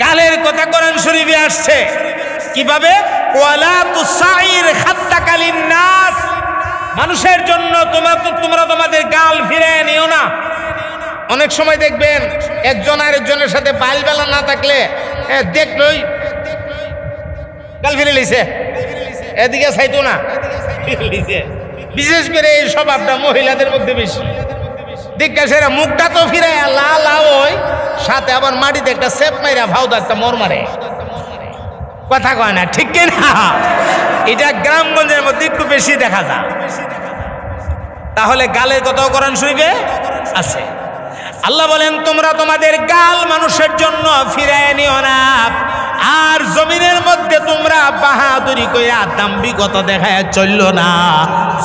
গালের কথা কোরআন শরীফে আসছে কিভাবে? ওয়ালা তুসাইর খাদ্দাকা লিন্নাস, মানুষের জন্য তোমরা তোমাদের গাল ফিরিয়ে নিও না। অনেক সময় দেখবেন একজন আরেকজনের সাথে বাইল বেলা না থাকলে দেখলই গাল ফিরে লিছে, এদিকে চাইতো না, বিশেষ করে এই স্বভাবটা মহিলাদের মধ্যে বেশি। জিজ্ঞাসা মুখটা তো ফিরে লাল ওই সাথে আবার মাটিতে একটা সেপ মাইরা ভাউদা একটা মর মারে, কথা কয় না, ঠিক কিনা? এটা গ্রামগঞ্জের মধ্যে একটু বেশি দেখা যায়। তাহলে গালের কথাও কোরআন শরীফে আছে। আল্লাহ বলেন, তোমরা তোমাদের গাল মানুষের জন্য ফিরায় নিও না। আর জমিনের মধ্যে তোমরা বাহাদুরি কইরা দাম্ভিকতা দেখায় চললো না।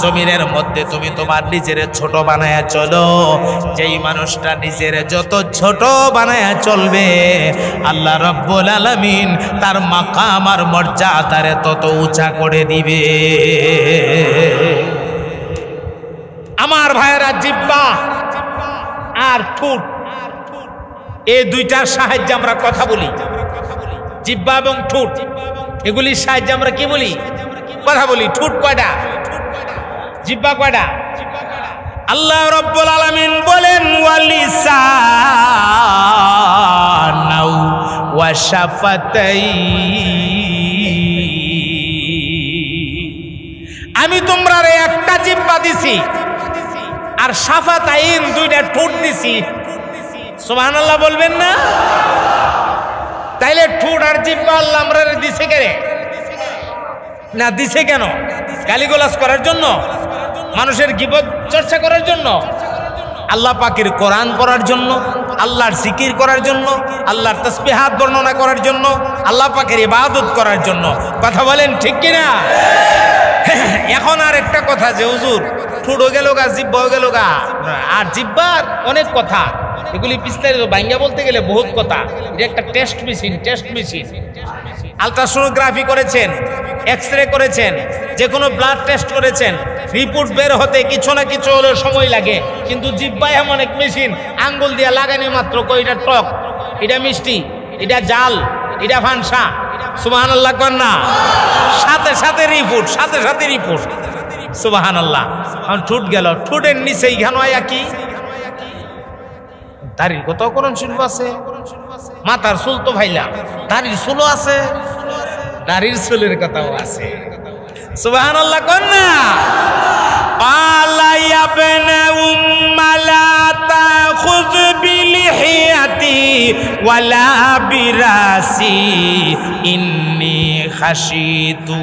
জমিনের মধ্যে তুমি তোমার নিজের ছোট বানায়া চলো। যেই মানুষটা নিজের যত ছোট বানায়া চলবে, আল্লাহ রাব্বুল আলামিন তার মাকাম আর মর্যাদারে তত উঁচা করে দিবে। আমার ভাইয়েরা, জিহ্বা আর ঠোঁট, এই দুইটার সাহায্যে আমরা কথা বলি। জিহ্বা এবং ঠোঁট, এগুলির সাহায্যে আমরা কি বলি? কথা বলি। ঠোঁট কয়টা? জিহ্বা কয়টা? আল্লাহ রাব্বুল আলামিন বলেন, ওয়ালিসানাউ ওয়া শাফাতাইন, আমি তোমরারে একটা জিহ্বা দিছি আর শাফাতাইন দুইটা ঠোঁট দিছি। সুবহানাল্লাহ বলবেন না? তাইলে ঠোঁট আর জিহ্বা আল্লাহ আমরা দিছে কেন? না দিছে কেন? গালিগালাজ করার জন্য? মানুষের গীবত চর্চা করার জন্য? আল্লাহ পাকের কোরআন পড়ার জন্য? আল্লাহর জিকির করার জন্য? আল্লাহর তাসবিহাত বর্ণনা করার জন্য? আল্লাহ পাকের ইবাদত করার জন্য? কথা বলেন ঠিক কিনা? এখন আর একটা কথা যে হুজুর ঠোঁটও গেল গা, জিহ্বাও গেল গা, আর জিহ্বার অনেক কথা, এগুলি বিস্তারিত ভাঙ্গা বলতে গেলে বহুত কথা। এটা একটা টেস্ট মেশিন। আলট্রাসোনোগ্রাফি করেছেন, এক্সরে করেছেন, যে কোনো ব্লাড টেস্ট করেছেন, রিপোর্ট বের হতে কিছু না কিছু হলে সময় লাগে। কিন্তু জিহ্বায় এমন এক মেশিন, আঙ্গুল দিয়ে লাগানি মাত্র কই এটা টক, এটা মিষ্টি, এটা জাল, এটা ফানসা। সুবহানাল্লাহ কর না? সাথে সাথে রিপোর্ট, সাথে সাথে রিপোর্ট। সুবহানাল্লাহ। এখন ঠোঁট গেল, ঠোঁটের নিচে এইখানে কি দাড়ির কত কোরআন শরীফ আছে, মাথার চুল তো ভাইলা, দাড়ির চুলও আছে, দাড়ির চুলের কথাও আছে। সুবহানাল্লাহ কন্যা পালাইয়াবনা উম্মালা তাখুয বিলিহিয়াতি ওয়ালা বিরাসি ইন্নী খাশিতু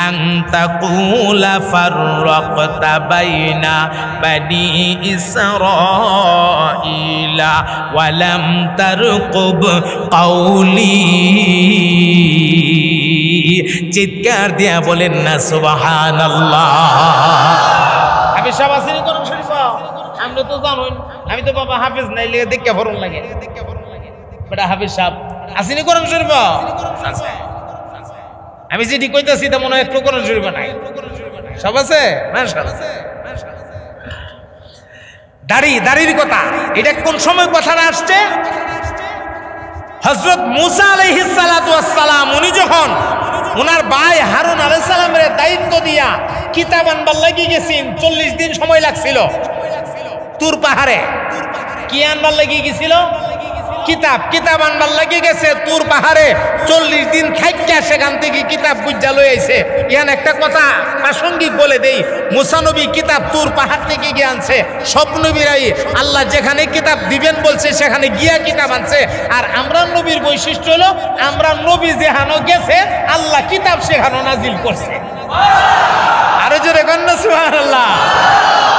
আন তাকুলা ফাররাকতা বাইনা বানি ইসরাঈলা ওয়া লাম তারকুব কাওলি। চিৎকার দিয়া বলেন না সুবহানাল্লাহ। হাফেজ সাহেব আসেনি কোরআন শরীফ? আমরা তো জানোই, আমি তো বাবা হাফেজ নাই লেগে দেখে ফরন লাগে বেটা। হাফেজ সাহেব আসেনি কোরআন শরীফ? আমি যেটি কইতাছি তা মনে হয় একটু কোরআন শরীফ নাই, সব আছে। দাড়ির কথা, এটা কোন সময় কথাটা আসছে? হযরত মুসা আলাইহিস সালাতু ওয়াস সালাম উনি যখন ওনার ভাই হারুন আলাইহিস সালামের দায়িত্ব দিয়া কিতাব আনবার লাগি গেছেন, 40 দিন সময় লাগছিল তুর পাহাড়ে। কি আনবার লাগি গেছিল? কিতাব আনবার লাগি গেছে তুর পাহাড়ে। 40 দিন থাইকা সেখান থেকে কিতাব বুঝা লই আইছে। ইয়ান একটা কথা প্রাসঙ্গিক বলে দেই, মুসা নবী কিতাব তুর পাহাড় থেকে গিয়ে আনছে। সব নবীরাই আল্লাহ যেখানে কিতাব দিবেন বলছে সেখানে গিয়া কিতাব আনছে। আর আমরা নবীর বৈশিষ্ট্য হলো আমরা নবী যেখানে গেছে আল্লাহ কিতাব সেখানে নাজিল করছে। আরো জোরে কন্যা সুবহানাল্লাহ।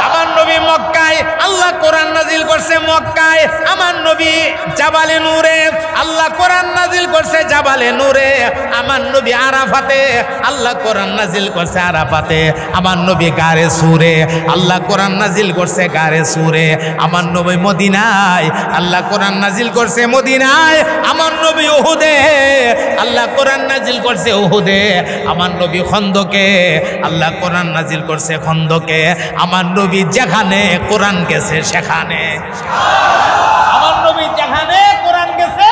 আমার নবী মক্কায় আল্লাহ কোরআন নাজিল করছে মক্কায়। আমার নবী জাবালে নূরে আল্লাহ কোরআন নাজিল করছে জাবালে নূরে। আমার নবী আরাফাতে আল্লাহ কোরআন নাজিল করছে আরাফাতে। আমার নবী গারে সুরে আল্লাহ কোরআন নাজিল করছে গারে সুরে। আমার নবী মদিনায় আল্লাহ কোরআন নাজিল করছে মদিনায়। আমার নবী উহুদে আল্লাহ কোরআন নাজিল করছে উহুদে। আমার নবী খন্দকে আল্লাহ কোরআন নাজিল করছে খন্দকে। আমার নবী যেখানে কোরআন গেছে সেখানে, আমার নবী যেখানে কোরআন গেছে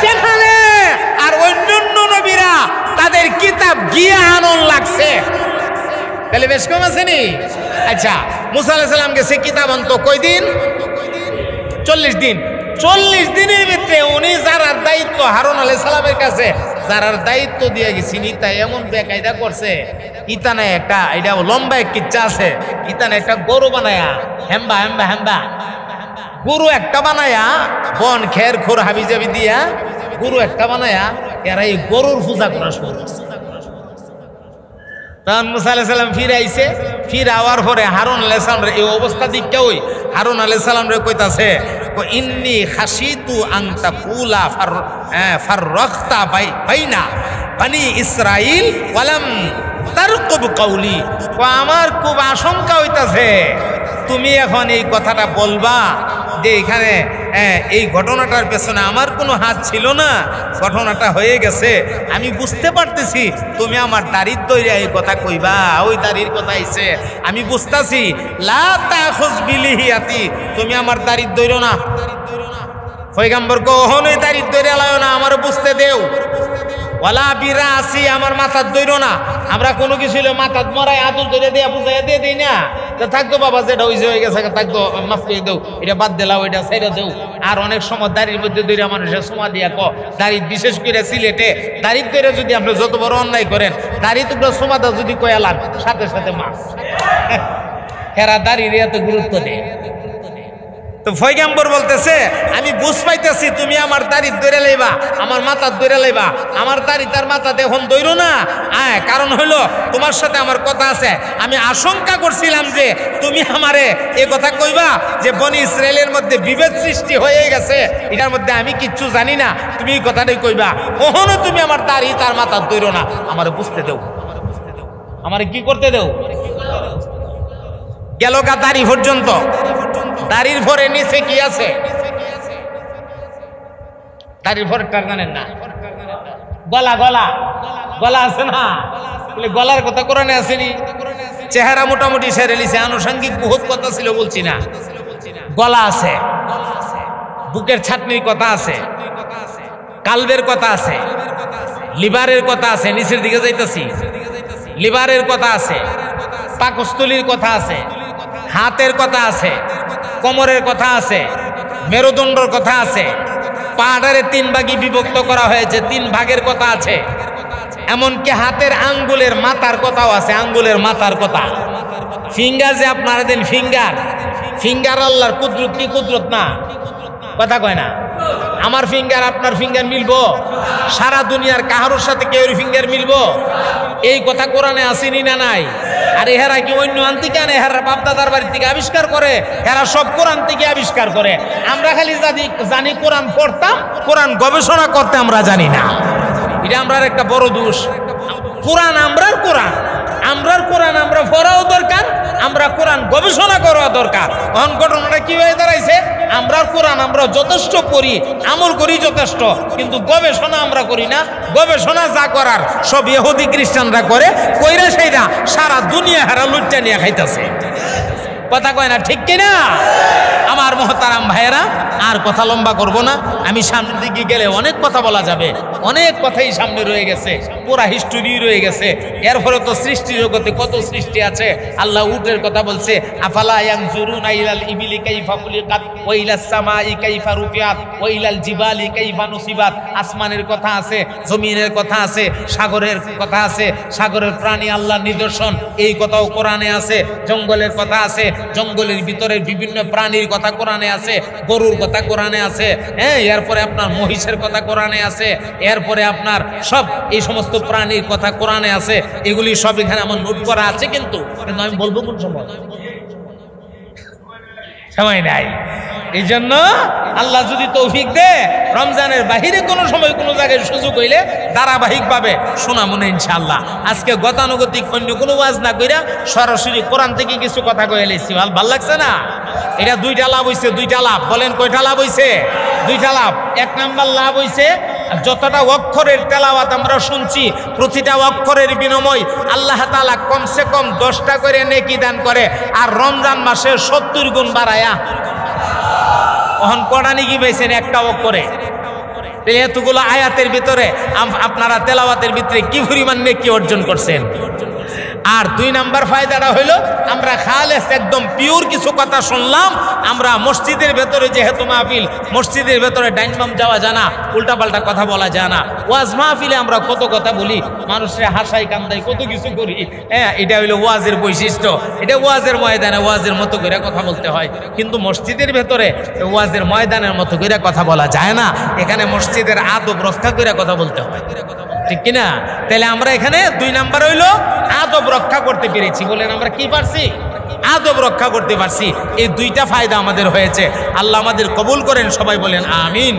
সেখানে। আর অন্যান্য নবীরা তাদের কিতাব গিয়ে আনন লাগছে, তাহলে বেশ কম আসেনি? আচ্ছা, মুসা আলাইহিস সালাম গেছে কিতাব আনতো কয়দিন? 40 দিন। 40 দিনের ভিতরে উনি যারা দায়িত্ব হারুন আলাইহিস সালামের কাছে যারা দায়িত্ব দিয়ে গেছেন, ইতা এমন বেকায়দা করছে। ইতানে একটা এটা লম্বা এক কিচ্ছা আছে। ইতানে একটা গরু বানায়া হেম্বা গরু একটা বানায়া বন খের খোর হাবি জাবি দিয়া গরু একটা বানায়া এরা এই গরুর পূজা করা শুরু করছে। তখন মুসা আলাইহিস সালাম ফিরে আইছে। ফিরে আওয়ার পরে হারুন আলাইহিস সালামের এই অবস্থা দিকটা ওই হারুন আলাইহিস সালাম রে কইতাছে, ইন্নী খাশিতু আন তাকুলা ফাররাকতা বাইনা বানি ইসরাঈল ওয়ালাম তারকুব কাওলি। আমার খুব আশঙ্কা হইতাছে তুমি এখন এই কথাটা বলবা যে এখানে এই ঘটনাটার পেছনে আমার কোনো হাত ছিল না, ঘটনাটা হয়ে গেছে। আমি বুঝতে পারতেছি তুমি আমার দাড়ির দইরা এই কথা কইবা, ওই দাড়ির কথা আইছে। আমি বুঝতাছি লা তাখুয বিলিহিয়াতি, তুমি আমার দাড়ির দইরো না। পয়গম্বর কখনোই দাড়ির দইরা লাও না, আমার বুঝতে দেও। ওয়ালা বিরাসি, আমার মাথার দইরো না। আমরা কোনো কিছু মাথার মরাই আদর ধরে দিয়া বুঝাইয়া দিয়ে দিই না, থাকতো বাবা যেটা হয়ে গেছে থাকতো মাফ করে দেও, এটা বাদ দিলাও, এটা ছেড়ে দেও। আর অনেক সময় দাড়ির মধ্যে দইরা মানুষের সমা দিয়া দাড়ি, বিশেষ করে সিলেটে দাড়ির দইরা যদি আপনি যত বড় অন্যায় করেন, দাড়ি টুকরা সমাদা যদি কয়ালাম সাথে সাথে মাছ। এরা দাড়ির এত গুরুত্ব দেয়। তো পয়গম্বর বলতেছে আমি বুঝ পাইতেছি তুমি আমার দাড়ি দইরা লইবা, আমার মাথা দইরা লইবা। আমার দাড়ি তার মাথা দেখুন দইরো না। কারণ হলো তোমার সাথে আমার কথা আছে। আমি আশঙ্কা করছিলাম যে তুমি আমারে এ কথা কইবা যে বনি ইসরায়েলের মধ্যে বিভেদ সৃষ্টি হয়ে গেছে, এটার মধ্যে আমি কিচ্ছু জানি না, তুমি এই কথাটাই কইবা। কখনো তুমি আমার দাড়ি তার মাথা দইরো না, আমারে বুঝতে দেও, আমারে কি করতে দেও। গেল গা দাড়ি পর্যন্ত। দাড়ির পরে নিচে কি আছে? দাড়ির পরে জানেন না? গলা গলা গলা আছে না? গলার কথা কোরআনে আসেনি? চেহারা মোটামুটি সেরে লিছে, আনুষঙ্গিক বহুত কথা ছিল বলছি না। গলা আছে, বুকের ছাতনির কথা আছে, কালবের কথা আছে, লিভারের কথা আছে, নিচের দিকে যাইতেছি, লিভারের কথা আছে, পাকস্থলীর কথা আছে, হাতের কথা আছে, কোমরের কথা আছে, মেরুদণ্ডের কথা আছে, পাহাড়ের 3 ভাগে বিভক্ত করা হয়েছে, 3 ভাগের কথা আছে। এমনকি হাতের আঙ্গুলের মাথার কথাও আছে, আঙ্গুলের মাথার কথা। ফিঙ্গার যে আপনারা দেন, ফিঙ্গার ফিঙ্গার আল্লাহর কুদরত কি কুদরত না? কথা কয় না। আমার ফিঙ্গার আপনার ফিঙ্গার মিলবো? সারা দুনিয়ার কাহারোর সাথে কেউ ফিঙ্গার মিলবো? এই কথা কোরআনে আসেনি না নাই? আর এহারা কি অন্য আনতিকে আনে? এহারা বাপদাদার বাড়ি থেকে আবিষ্কার করে, এরা সব কোরআন থেকে আবিষ্কার করে। আমরা খালি জানি কোরআন পড়তাম, কোরআন গবেষণা করতে আমরা জানি না। এটা আমরার একটা বড় দোষ। কোরআন আমরার কোরআন, আমরার কোরআন আমরা পড়াও দরকার, আমরা কোরআন গবেষণা করা দরকার। অন ঘটনাটা কি হয়ে দাঁড়াইছে? আমরার কোরআন আমরা যথেষ্ট পড়ি, আমল করি যথেষ্ট, কিন্তু গবেষণা আমরা করি না। গবেষণা যা করার সব ইহুদি খ্রিস্টানরা করে, কইরা সেইটা সারা দুনিয়া হারা লুচ্চা নিয়ে খাইতেছে। কথা কয় না, ঠিক কিনা? আমার মহতারাম ভাইয়েরা, আর কথা লম্বা করব না। আমি সামনের দিকে গেলে অনেক কথা বলা যাবে, অনেক কথাই সামনে রয়ে গেছে, পুরা হিস্টোরি রয়ে গেছে। এরপরে তো সৃষ্টি জগতে কত সৃষ্টি আছে। আল্লাহ উটের কথা বলছে, আফালা ইয়ানজুরুনা ইলাল ইবিলি কাইফা খুলিকাত ওয়া ইলাস সামাই কাইফা রুফিআত ওয়া ইলাল জিবালি কাইফা নুসিবাত। আসমানের কথা আছে, জমিনের কথা আছে, সাগরের কথা আছে, সাগরের প্রাণী আল্লাহর নিদর্শন, এই কথাও কোরআনে আছে। জঙ্গলের কথা আছে, জঙ্গলের ভিতরে বিভিন্ন প্রাণীর কথা কোরআনে আছে, গরুর কথা কোরআনে আছে, হ্যাঁ, এরপরে আপনার মহিষের কথা কোরআনে আছে, এরপরে আপনার সব এই সমস্ত প্রাণীর কথা কোরআনে আছে। এগুলি সব এখানে আমার নোট করা আছে, কিন্তু আমি বলবো কোন সময় নাই। এই জন্য আল্লাহ যদি তৌফিক দে, রমজানের বাহিরে কোনো সময় কোনো জায়গায় সুযোগ হইলে ধারাবাহিকভাবে শোনা মনে ইনশাআল্লাহ। আজকে গতানুগতিক অন্য কোনো ওয়াজ না কইরা সরাসরি কোরআন থেকে কিছু কথা কয়ে লাইছি। ভাল লাগছে না? এটা দুইটা লাভ হইছে, দুইটা লাভ। বলেন কয়টা লাভ হইছে? দুইটা লাভ। এক নাম্বার লাভ হইছে, যতটা অক্ষরের তেলাওয়াত আমরা শুনছি, প্রতিটা অক্ষরের বিনিময় আল্লাহ তাআলা কমসে কম 10টা করে নেকি দান করে। আর রমজান মাসে 70 গুণ বাড়ায়া ওহন কড়া নেকি পাইছেন একটা অক্ষরে। এতগুলো আয়াতের ভিতরে আপনারা তেলাওয়াতের ভিতরে কি পরিমাণ নেকি অর্জন করছেন। আর 2 নাম্বার ফায়দাটা হইল, আমরা খালেস একদম পিওর কিছু কথা শুনলাম। আমরা মসজিদের ভেতরে যেহেতু মাহফিল, মসজিদের ভেতরে ডাইনবাম যাওয়া যায় না, উল্টাপাল্টা কথা বলা যায় না। ওয়াজ মাহফিলে আমরা কত কথা বলি, মানুষের হাসাই কান্দাই কত কিছু করি। হ্যাঁ, এটা হইলো ওয়াজের বৈশিষ্ট্য। এটা ওয়াজের ময়দানে ওয়াজের মতো করে কথা বলতে হয়, কিন্তু মসজিদের ভেতরে ওয়াজের ময়দানের মতো করে কথা বলা যায় না। এখানে মসজিদের আদব রক্ষা করে কথা বলতে হয়, ঠিক কিনা? তাহলে আমরা এখানে 2 নাম্বার হইলো আদব রক্ষা করতে পেরেছি। বলেন আমরা কি পারছি? আদব রক্ষা করতে পারছি। এই 2টা ফায়দা আমাদের হয়েছে। আল্লাহ আমাদের কবুল করেন, সবাই বলেন আমিন।